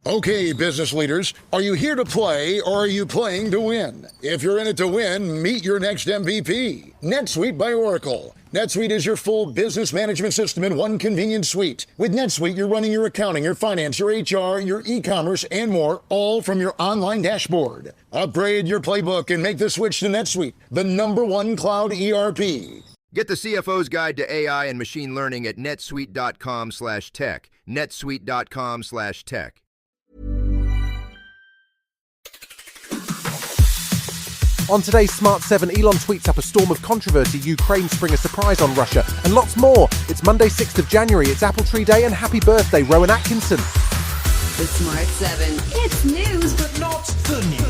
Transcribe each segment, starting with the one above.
Okay, business leaders, are you here to play or are you playing to win? If you're in it to win, meet your next MVP. NetSuite by Oracle. NetSuite is your full business management system in one convenient suite. With NetSuite, you're running your accounting, your finance, your HR, your e-commerce, and more, all from your online dashboard. Upgrade your playbook and make the switch to NetSuite, the #1 cloud ERP. Get the CFO's Guide to AI and Machine Learning at netsuite.com/tech. netsuite.com/tech. On today's Smart 7, Elon tweets up a storm of controversy, Ukraine spring a surprise on Russia, and lots more. It's Monday, 6th of January, it's Apple Tree Day, and happy birthday, Rowan Atkinson. The Smart 7. It's news, but not the news.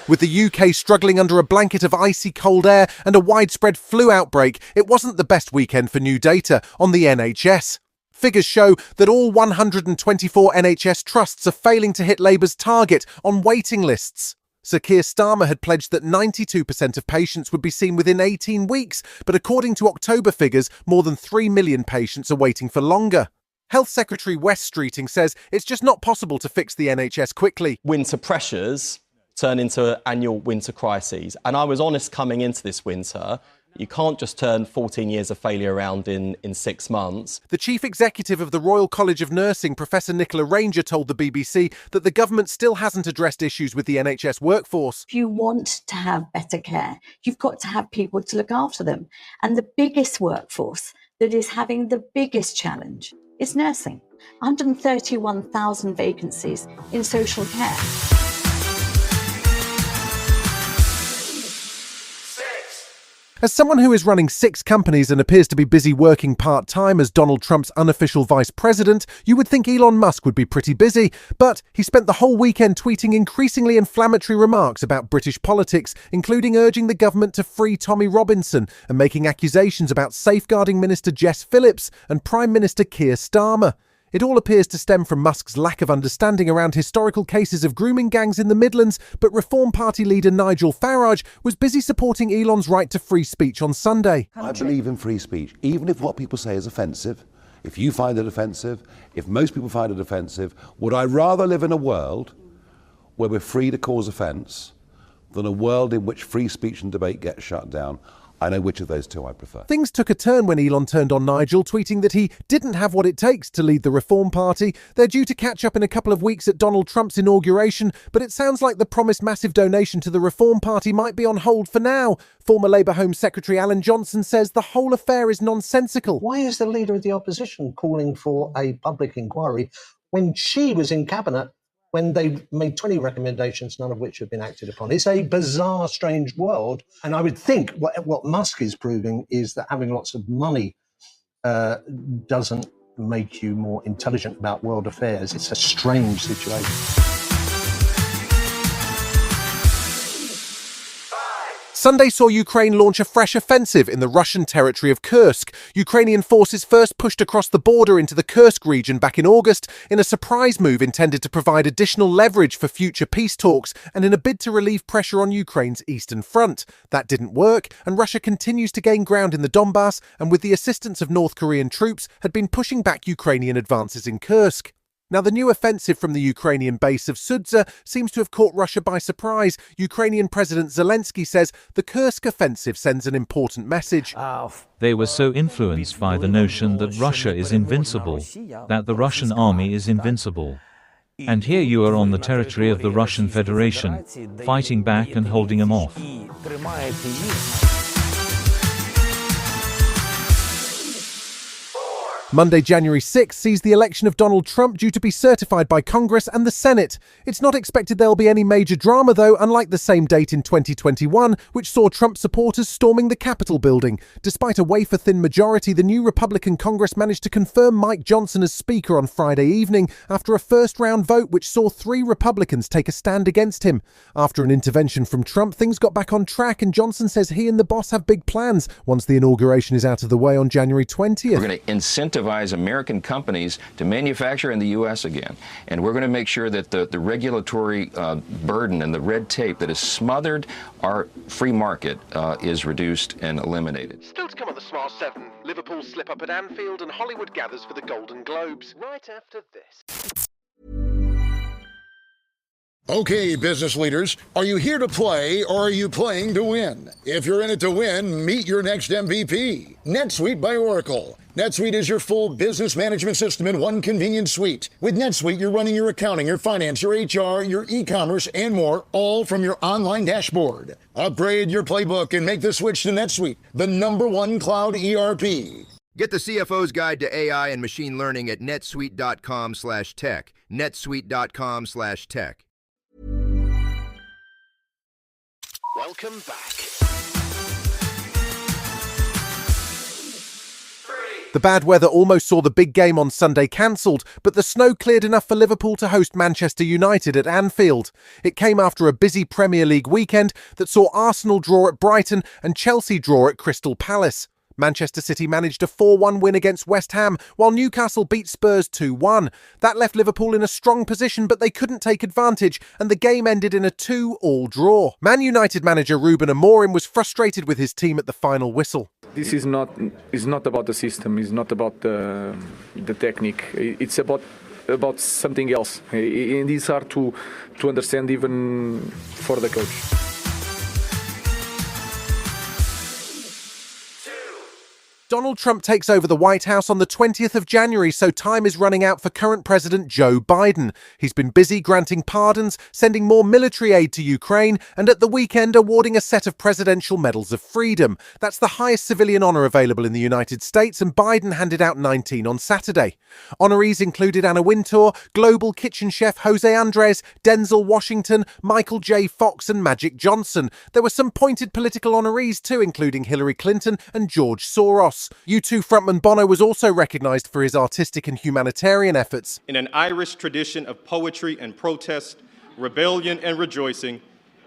With the UK struggling under a blanket of icy cold air and a widespread flu outbreak, it wasn't the best weekend for new data on the NHS. Figures show that all 124 NHS trusts are failing to hit Labour's target on waiting lists. Sir Keir Starmer had pledged that 92% of patients would be seen within 18 weeks, but according to October figures, more than 3 million patients are waiting for longer. Health Secretary Wes Streeting says it's just not possible to fix the NHS quickly. Winter pressures turn into annual winter crises. And I was honest coming into this winter. You can't just turn 14 years of failure around in 6 months. The chief executive of the Royal College of Nursing, Professor Nicola Ranger, told the BBC that the government still hasn't addressed issues with the NHS workforce. If you want to have better care, you've got to have people to look after them. And the biggest workforce that is having the biggest challenge is nursing. 131,000 vacancies in social care. As someone who is running 6 companies and appears to be busy working part-time as Donald Trump's unofficial vice president, you would think Elon Musk would be pretty busy. But he spent the whole weekend tweeting increasingly inflammatory remarks about British politics, including urging the government to free Tommy Robinson and making accusations about safeguarding Minister Jess Phillips and Prime Minister Keir Starmer. It all appears to stem from Musk's lack of understanding around historical cases of grooming gangs in the Midlands, but Reform Party leader Nigel Farage was busy supporting Elon's right to free speech on Sunday. I believe in free speech, even if what people say is offensive. If you find it offensive, if most people find it offensive, would I rather live in a world where we're free to cause offence than a world in which free speech and debate gets shut down? I know which of those two I prefer. Things took a turn when Elon turned on Nigel, tweeting that he didn't have what it takes to lead the Reform Party. They're due to catch up in a couple of weeks at Donald Trump's inauguration, but it sounds like the promised massive donation to the Reform Party might be on hold for now. Former Labour Home Secretary Alan Johnson says the whole affair is nonsensical. Why is the leader of the opposition calling for a public inquiry when she was in cabinet when they made 20 recommendations, none of which have been acted upon? It's a bizarre, strange world. And I would think what Musk is proving is that having lots of money doesn't make you more intelligent about world affairs. It's a strange situation. Sunday saw Ukraine launch a fresh offensive in the Russian territory of Kursk. Ukrainian forces first pushed across the border into the Kursk region back in August in a surprise move intended to provide additional leverage for future peace talks and in a bid to relieve pressure on Ukraine's eastern front. That didn't work, and Russia continues to gain ground in the Donbass and with the assistance of North Korean troops had been pushing back Ukrainian advances in Kursk. Now, the new offensive from the Ukrainian base of Sudza seems to have caught Russia by surprise. Ukrainian President Zelensky says the Kursk offensive sends an important message. They were so influenced by the notion that Russia is invincible, that the Russian army is invincible. And here you are on the territory of the Russian Federation, fighting back and holding them off. Monday, January 6th sees the election of Donald Trump due to be certified by Congress and the Senate. It's not expected there'll be any major drama, though, unlike the same date in 2021, which saw Trump supporters storming the Capitol building. Despite a wafer-thin majority, the new Republican Congress managed to confirm Mike Johnson as Speaker on Friday evening after a first-round vote which saw 3 Republicans take a stand against him. After an intervention from Trump, things got back on track, and Johnson says he and the boss have big plans once the inauguration is out of the way on January 20th. We're going to incentivize incentivize American companies to manufacture in the U.S. again. And we're going to make sure that the regulatory burden and the red tape that has smothered our free market is reduced and eliminated. Still to come on the Smart 7, Liverpool slip up at Anfield and Hollywood gathers for the Golden Globes. Right after this. Okay, business leaders, are you here to play or are you playing to win? If you're in it to win, meet your next MVP. NetSuite by Oracle. NetSuite is your full business management system in one convenient suite. With NetSuite, you're running your accounting, your finance, your HR, your e-commerce, and more, all from your online dashboard. Upgrade your playbook and make the switch to NetSuite, the #1 cloud ERP. Get the CFO's Guide to AI and Machine Learning at netsuite.com/tech. netsuite.com/tech. Welcome back. The bad weather almost saw the big game on Sunday cancelled, but the snow cleared enough for Liverpool to host Manchester United at Anfield. It came after a busy Premier League weekend that saw Arsenal draw at Brighton and Chelsea draw at Crystal Palace. Manchester City managed a 4-1 win against West Ham, while Newcastle beat Spurs 2-1. That left Liverpool in a strong position, but they couldn't take advantage, and the game ended in a 2-2 draw. Man United manager Ruben Amorim was frustrated with his team at the final whistle. This is not about the system, it's not about the technique, it's about something else. And it's hard to understand even for the coach. Donald Trump takes over the White House on the 20th of January, so time is running out for current President Joe Biden. He's been busy granting pardons, sending more military aid to Ukraine, and at the weekend awarding a set of Presidential Medals of Freedom. That's the highest civilian honor available in the United States, and Biden handed out 19 on Saturday. Honorees included Anna Wintour, Global Kitchen Chef Jose Andres, Denzel Washington, Michael J. Fox, and Magic Johnson. There were some pointed political honorees too, including Hillary Clinton and George Soros. U2 frontman Bono was also recognised for his artistic and humanitarian efforts. In an Irish tradition of poetry and protest, rebellion and rejoicing,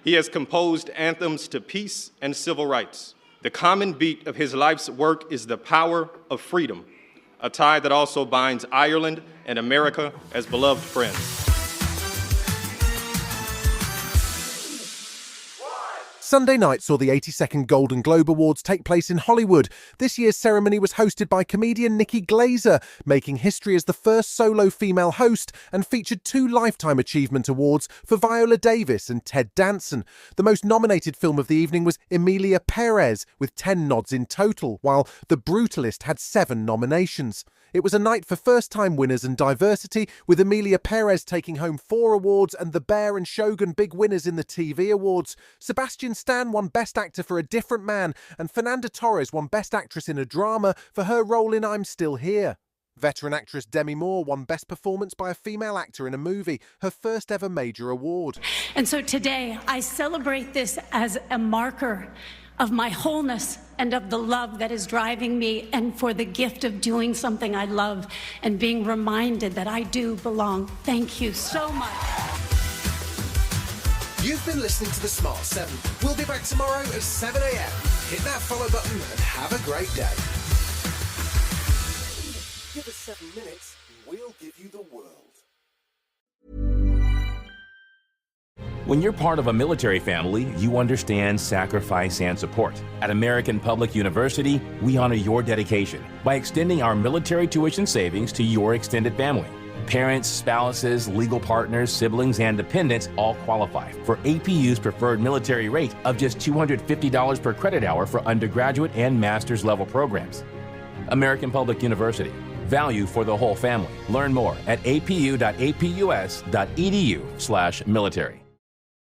he has composed anthems to peace and civil rights. The common beat of his life's work is the power of freedom, a tie that also binds Ireland and America as beloved friends. Sunday night saw the 82nd Golden Globe Awards take place in Hollywood. This year's ceremony was hosted by comedian Nikki Glaser, making history as the first solo female host, and featured 2 Lifetime Achievement Awards for Viola Davis and Ted Danson. The most nominated film of the evening was Emilia Perez, with 10 nods in total, while The Brutalist had 7 nominations. It was a night for first-time winners and diversity, with Emilia Perez taking home 4 awards and The Bear and Shogun big winners in the TV awards. Sebastian Stan won Best Actor for A Different Man, and Fernanda Torres won Best Actress in a Drama for her role in I'm Still Here. Veteran actress Demi Moore won Best Performance by a Female Actor in a Movie, her first ever major award. And so today, I celebrate this as a marker of my wholeness and of the love that is driving me, and for the gift of doing something I love and being reminded that I do belong. Thank you so much. You've been listening to The Smart 7. We'll be back tomorrow at 7 a.m. Hit that follow button and have a great day. Give us 7 minutes and we'll give you the world. When you're part of a military family, you understand sacrifice and support. At American Public University, we honor your dedication by extending our military tuition savings to your extended family. Parents, spouses, legal partners, siblings, and dependents all qualify for APU's preferred military rate of just $250 per credit hour for undergraduate and master's level programs. American Public University. Value for the whole family. Learn more at apu.apus.edu/military.